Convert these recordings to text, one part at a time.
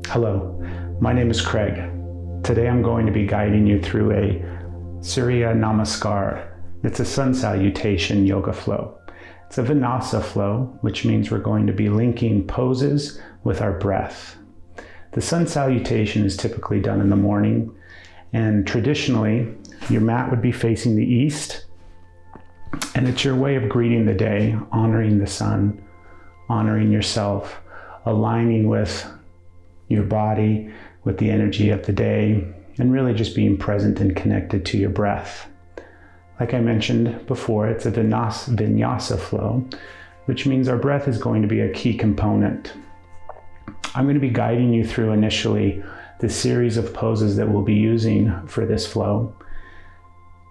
Hello, my name is Craig. Today I'm going to be guiding you through a Surya Namaskar. It's a Sun Salutation yoga flow. It's a Vinyasa flow, which means we're going to be linking poses with our breath. The Sun Salutation is typically done in the morning, and traditionally your mat would be facing the east, and it's your way of greeting the day, honoring the sun, honoring yourself, aligning with your body, with the energy of the day, and really just being present and connected to your breath. Like I mentioned before, it's a Vinyasa flow, which means our breath is going to be a key component. I'm going to be guiding you through initially the series of poses that we'll be using for this flow.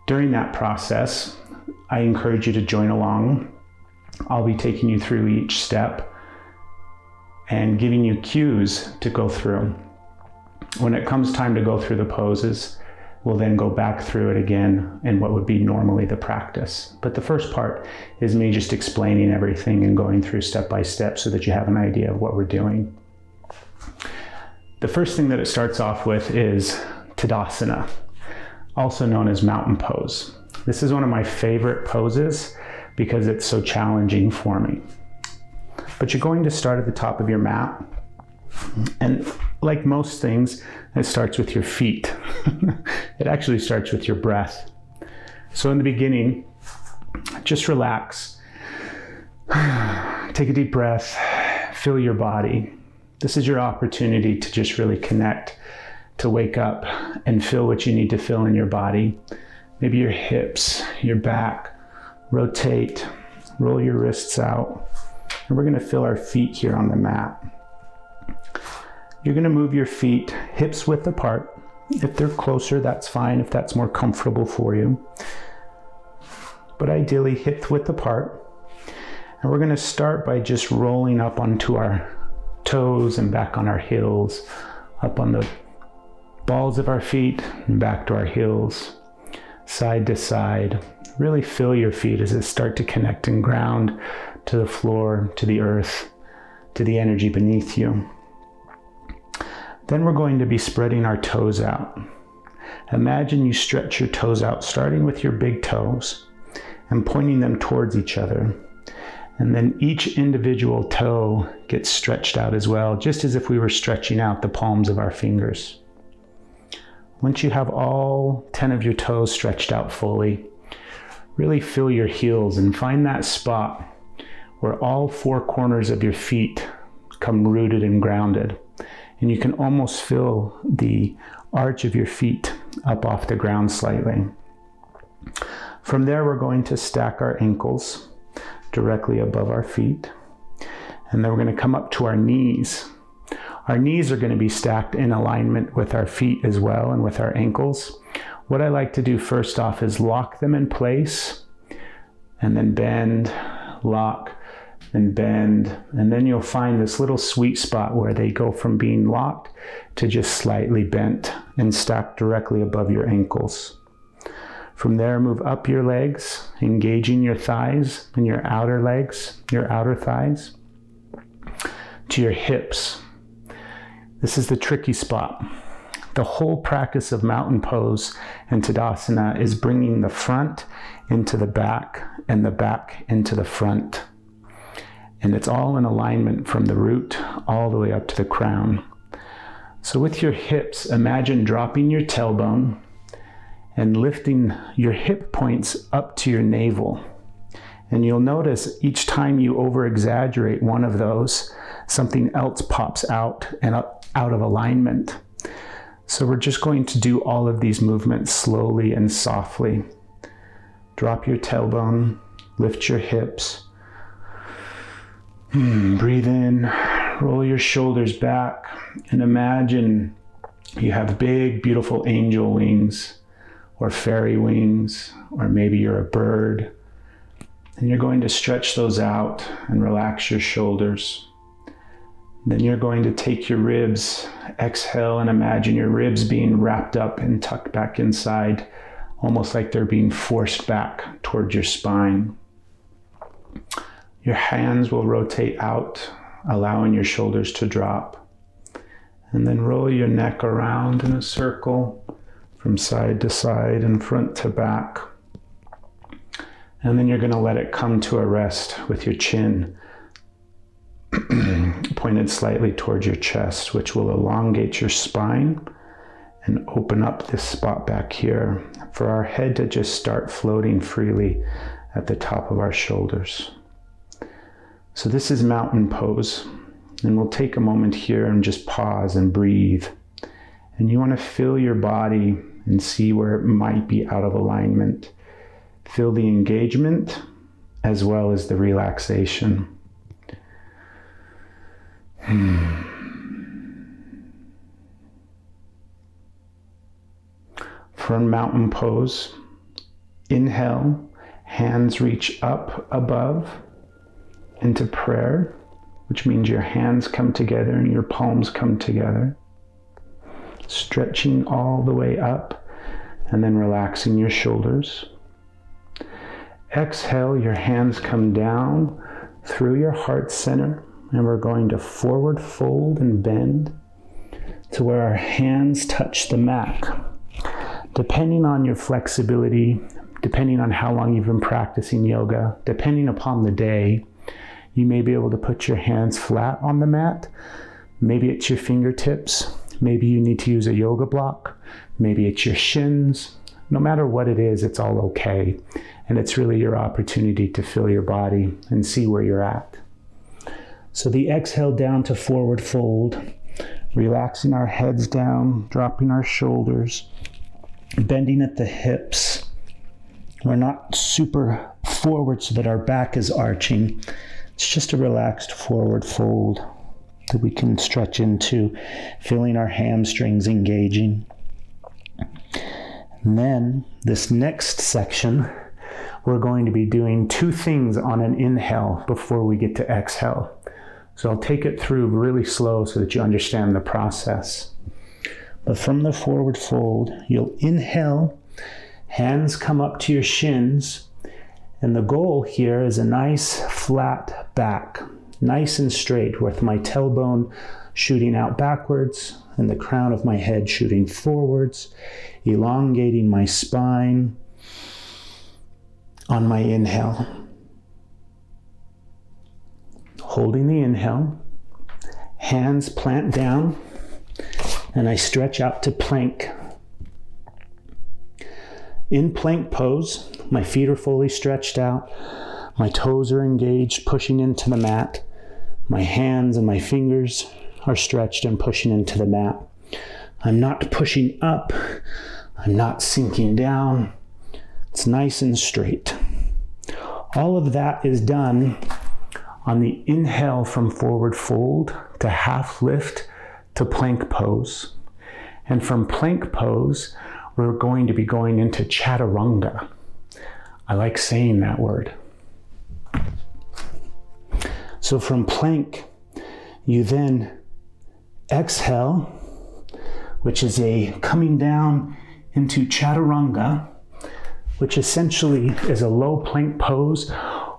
During that process, I encourage you to join along. I'll be taking you through each step and giving you cues to go through. When it comes time to go through the poses, we'll then go back through it again in what would be normally the practice. But the first part is me just explaining everything and going through step by step so that you have an idea of what we're doing. The first thing that it starts off with is Tadasana, also known as mountain pose. This is one of my favorite poses because it's so challenging for me. But you're going to start at the top of your mat. And like most things, it starts with your feet. It actually starts with your breath. So in the beginning, just relax. Take a deep breath. Feel your body. This is your opportunity to just really connect, to wake up and feel what you need to feel in your body. Maybe your hips, your back. Rotate. Roll your wrists out. And we're going to feel our feet here on the mat. You're going to move your feet hips width apart. If they're closer, that's fine, if that's more comfortable for you. But ideally, hip width apart. And we're going to start by just rolling up onto our toes and back on our heels, up on the balls of our feet and back to our heels, side to side. Really feel your feet as they start to connect and ground to the floor, to the earth, to the energy beneath you. Then we're going to be spreading our toes out. Imagine you stretch your toes out, starting with your big toes and pointing them towards each other. And then each individual toe gets stretched out as well, just as if we were stretching out the palms of our fingers. Once you have all 10 of your toes stretched out fully, really feel your heels and find that spot where all four corners of your feet come rooted and grounded. And you can almost feel the arch of your feet up off the ground slightly. From there, we're going to stack our ankles directly above our feet. And then we're going to come up to our knees. Our knees are going to be stacked in alignment with our feet as well and with our ankles. What I like to do first off is lock them in place and then bend, lock, and bend, and then you'll find this little sweet spot where they go from being locked to just slightly bent and stacked directly above your ankles. From there, move up your legs, engaging your thighs and your outer legs, your outer thighs, to your hips. This is the tricky spot. The whole practice of mountain pose and Tadasana is bringing the front into the back and the back into the front. And it's all in alignment from the root all the way up to the crown. So with your hips, imagine dropping your tailbone and lifting your hip points up to your navel. And you'll notice each time you over-exaggerate one of those, something else pops out and out of alignment. So we're just going to do all of these movements slowly and softly. Drop your tailbone, lift your hips. Breathe in, roll your shoulders back, and imagine you have big, beautiful angel wings or fairy wings, or maybe you're a bird. And you're going to stretch those out and relax your shoulders. Then you're going to take your ribs, exhale, and imagine your ribs being wrapped up and tucked back inside, almost like they're being forced back towards your spine. Your hands will rotate out, allowing your shoulders to drop. And then roll your neck around in a circle from side to side and front to back. And then you're going to let it come to a rest with your chin pointed slightly towards your chest, which will elongate your spine and open up this spot back here for our head to just start floating freely at the top of our shoulders. So this is mountain pose. And we'll take a moment here and just pause and breathe. And you want to feel your body and see where it might be out of alignment. Feel the engagement as well as the relaxation. From mountain pose, inhale, hands reach up above into prayer, which means your hands come together and your palms come together. Stretching all the way up and then relaxing your shoulders. Exhale, your hands come down through your heart center, and we're going to forward fold and bend to where our hands touch the mat. Depending on your flexibility, depending on how long you've been practicing yoga, depending upon the day, you may be able to put your hands flat on the mat. Maybe it's your fingertips. Maybe you need to use a yoga block. Maybe it's your shins. No matter what it is, it's all okay. And it's really your opportunity to feel your body and see where you're at. So the exhale down to forward fold, relaxing our heads down, dropping our shoulders, bending at the hips. We're not super forward so that our back is arching. It's just a relaxed forward fold that we can stretch into, feeling our hamstrings engaging. And then this next section, we're going to be doing two things on an inhale before we get to exhale. So I'll take it through really slow so that you understand the process. But from the forward fold, you'll inhale, hands come up to your shins, and the goal here is a nice flat back, nice and straight, with my tailbone shooting out backwards and the crown of my head shooting forwards, elongating my spine on my inhale. Holding the inhale, hands plant down, and I stretch out to plank. In plank pose, my feet are fully stretched out, my toes are engaged, pushing into the mat. My hands and my fingers are stretched and pushing into the mat. I'm not pushing up, I'm not sinking down. It's nice and straight. All of that is done on the inhale from forward fold to half lift to plank pose. And from plank pose, we're going to be going into Chaturanga. I like saying that word. So from plank, you then exhale, which is a coming down into Chaturanga, which essentially is a low plank pose,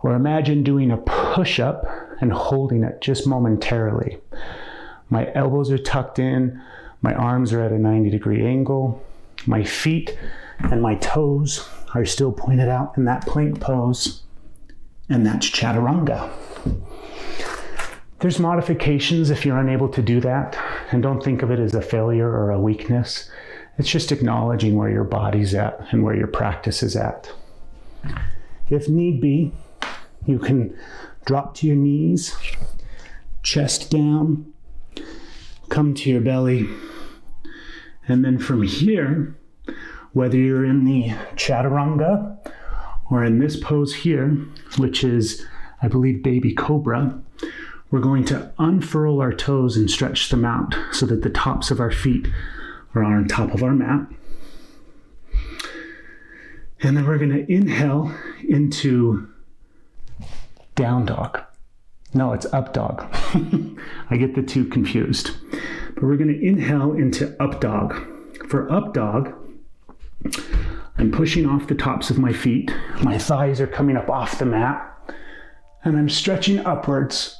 or imagine doing a push-up and holding it just momentarily. My elbows are tucked in, my arms are at a 90-degree angle, my feet and my toes are still pointed out in that plank pose, and that's Chaturanga. There's modifications if you're unable to do that, and don't think of it as a failure or a weakness. It's just acknowledging where your body's at and where your practice is at. If need be, you can drop to your knees, chest down, come to your belly, and then from here, whether you're in the Chaturanga or in this pose here, which is, I believe, baby cobra, we're going to unfurl our toes and stretch them out so that the tops of our feet are on top of our mat. And then we're going to inhale into down dog. No, it's up dog. I get the two confused. But we're going to inhale into up dog. For up dog, I'm pushing off the tops of my feet. My thighs are coming up off the mat. And I'm stretching upwards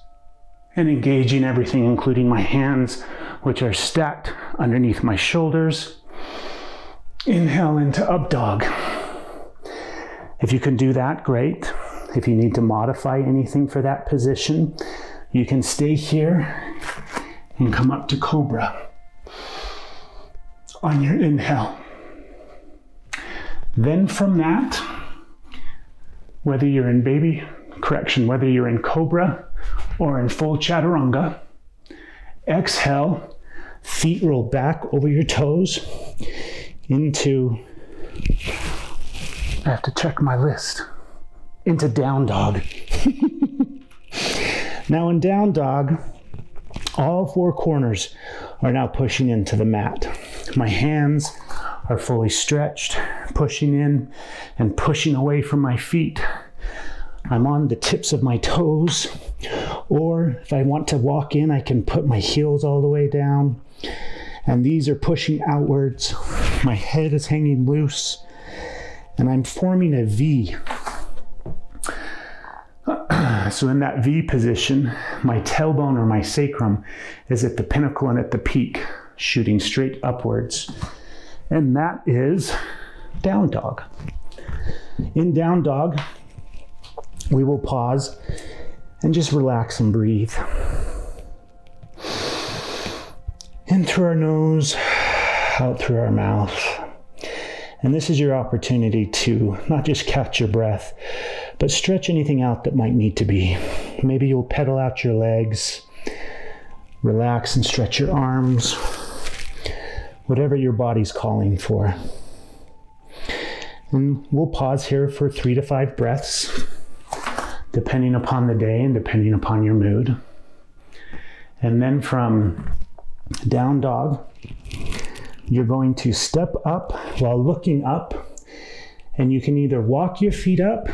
and engaging everything, including my hands, which are stacked underneath my shoulders. Inhale into up dog. If you can do that, great. If you need to modify anything for that position, you can stay here and come up to cobra on your inhale. Then from that, whether you're in whether you're in cobra or in full chaturanga, exhale, feet roll back over your toes into, I have to check my list, into down dog. Now in down dog, all four corners are now pushing into the mat. My hands are fully stretched, pushing in and pushing away from my feet. I'm on the tips of my toes, or if I want to walk in, I can put my heels all the way down. And these are pushing outwards. My head is hanging loose, and I'm forming a V. So in that V position, my tailbone or my sacrum is at the pinnacle and at the peak, shooting straight upwards. And that is down dog. In down dog, we will pause and just relax and breathe. In through our nose, out through our mouth. And this is your opportunity to not just catch your breath, but stretch anything out that might need to be. Maybe you'll pedal out your legs, relax and stretch your arms, whatever your body's calling for. And we'll pause here for 3 to 5 breaths, depending upon the day and depending upon your mood. And then from down dog, you're going to step up while looking up, and you can either walk your feet up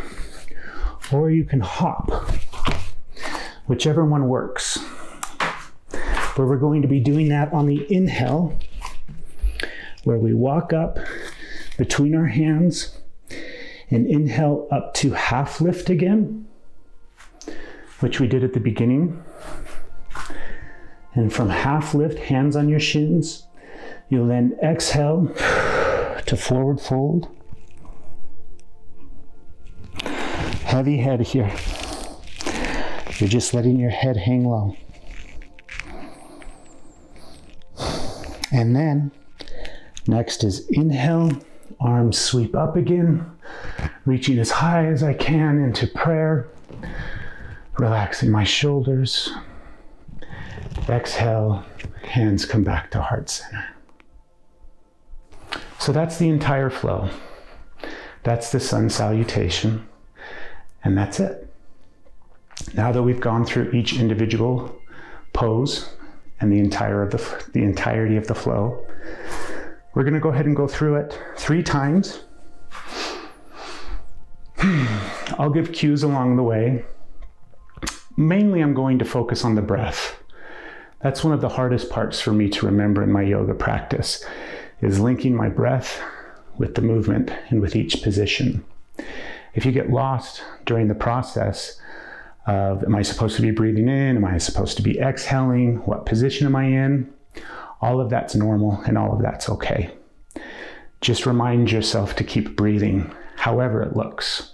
or you can hop, whichever one works. But we're going to be doing that on the inhale, where we walk up between our hands and inhale up to half lift again, which we did at the beginning. And from half lift, hands on your shins, you'll then exhale to forward fold. Heavy head here. You're just letting your head hang low. And then next is inhale, arms sweep up again, reaching as high as I can into prayer, relaxing my shoulders. Exhale, hands come back to heart center. So that's the entire flow. That's the Sun Salutation, and that's it. Now that we've gone through each individual pose and the entirety of the flow, we're going to go ahead and go through it 3 times. I'll give cues along the way. Mainly, I'm going to focus on the breath. That's one of the hardest parts for me to remember in my yoga practice, is linking my breath with the movement and with each position. If you get lost during the process of, am I supposed to be breathing in? Am I supposed to be exhaling? What position am I in? All of that's normal and all of that's okay. Just remind yourself to keep breathing, however it looks.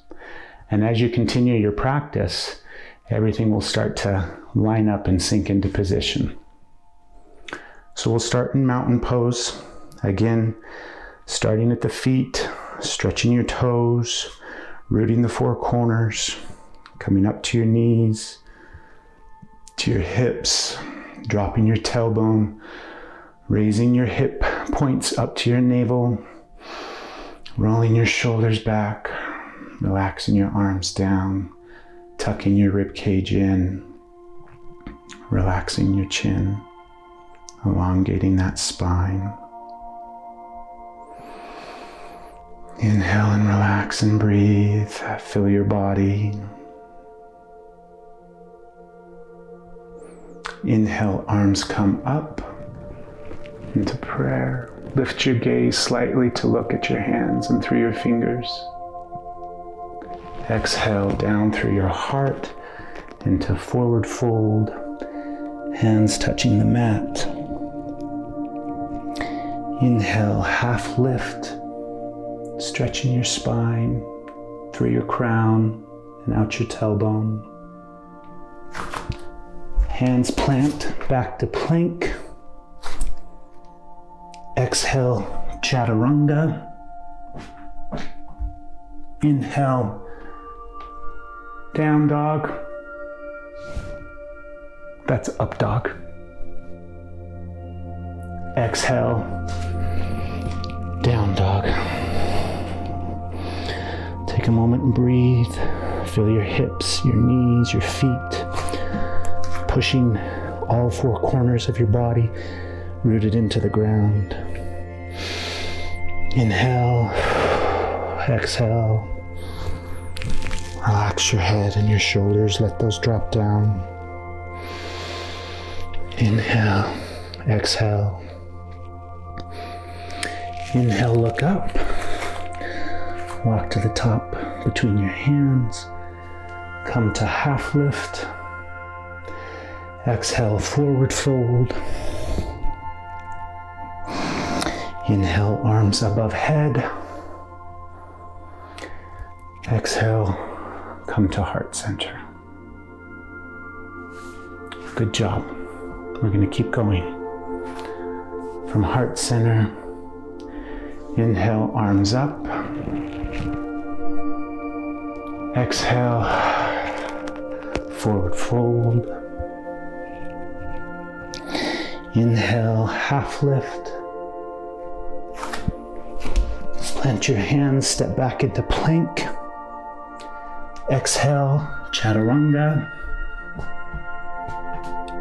And as you continue your practice, everything will start to line up and sink into position. So we'll start in mountain pose. Again, starting at the feet, stretching your toes, rooting the 4 corners, coming up to your knees, to your hips, dropping your tailbone, raising your hip points up to your navel, rolling your shoulders back, relaxing your arms down, tucking your rib cage in, relaxing your chin, elongating that spine. Inhale and relax and breathe. Fill your body. Inhale, arms come up into prayer. Lift your gaze slightly to look at your hands and through your fingers. Exhale down through your heart into forward fold. Hands touching the mat. Inhale, half lift, stretching your spine through your crown and out your tailbone. Hands plant back to plank. Exhale, Chaturanga. Inhale, down dog. That's up dog. Exhale, down dog. Take a moment and breathe. Feel your hips, your knees, your feet, pushing all four corners of your body rooted into the ground. Inhale, exhale. Relax your head and your shoulders, let those drop down. Inhale, exhale. Inhale, look up. Walk to the top between your hands. Come to half lift. Exhale, forward fold. Inhale, arms above head. Exhale, come to heart center. Good job. We're going to keep going. From heart center, inhale, arms up. Exhale, forward fold. Inhale, half lift. Plant your hands, step back into plank. Exhale, Chaturanga.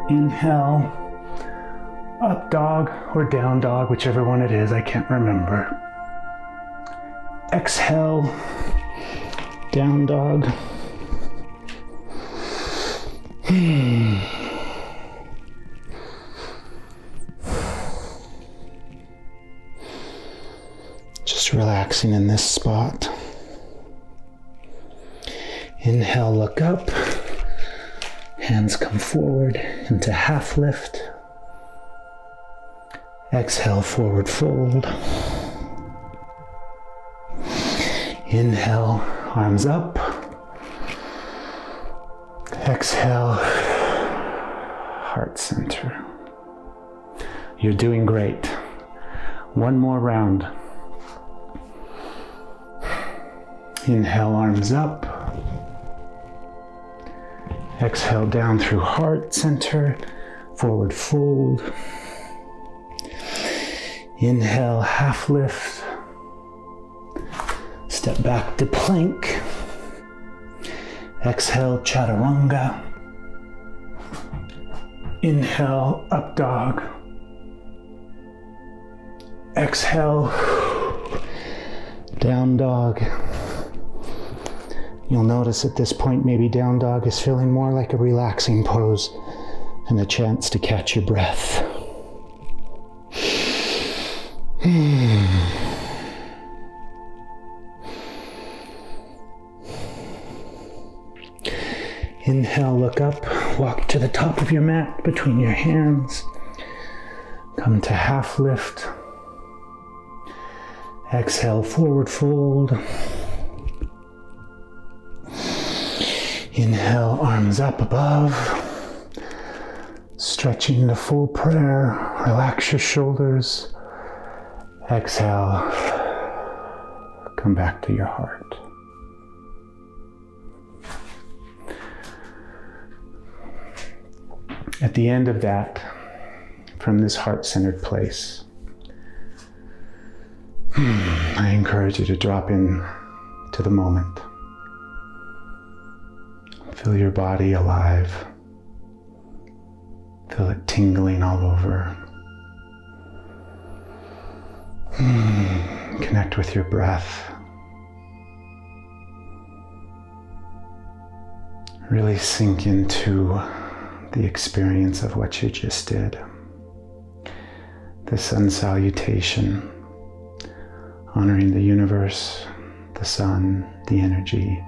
Inhale, up dog or down dog, whichever one it is, I can't remember. Exhale, down dog. Just relaxing in this spot. Inhale, look up. Hands come forward into half lift. Exhale, forward fold. Inhale, arms up. Exhale, heart center. You're doing great. One more round. Inhale, arms up. Exhale, down through heart center, forward fold. Inhale, half lift. Step back to plank. Exhale, Chaturanga. Inhale, up dog. Exhale, down dog. You'll notice at this point maybe down dog is feeling more like a relaxing pose and a chance to catch your breath. Inhale, look up, walk to the top of your mat between your hands. Come to half lift. Exhale, forward fold. Inhale, arms up above. Stretching the full prayer. Relax your shoulders. Exhale. Come back to your heart. At the end of that, from this heart-centered place, I encourage you to drop in to the moment. Feel your body alive. Feel it tingling all over. Connect with your breath. Really sink into the experience of what you just did. The Sun Salutation, honoring the universe, the sun, the energy,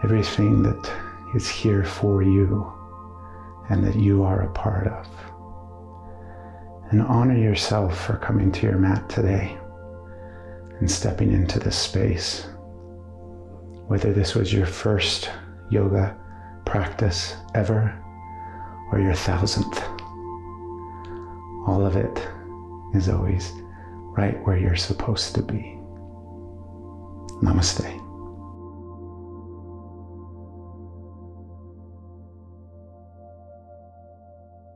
everything that is here for you and that you are a part of. And honor yourself for coming to your mat today and stepping into this space. Whether this was your first yoga practice ever or your 1000th, all of it is always right where you're supposed to be. Namaste.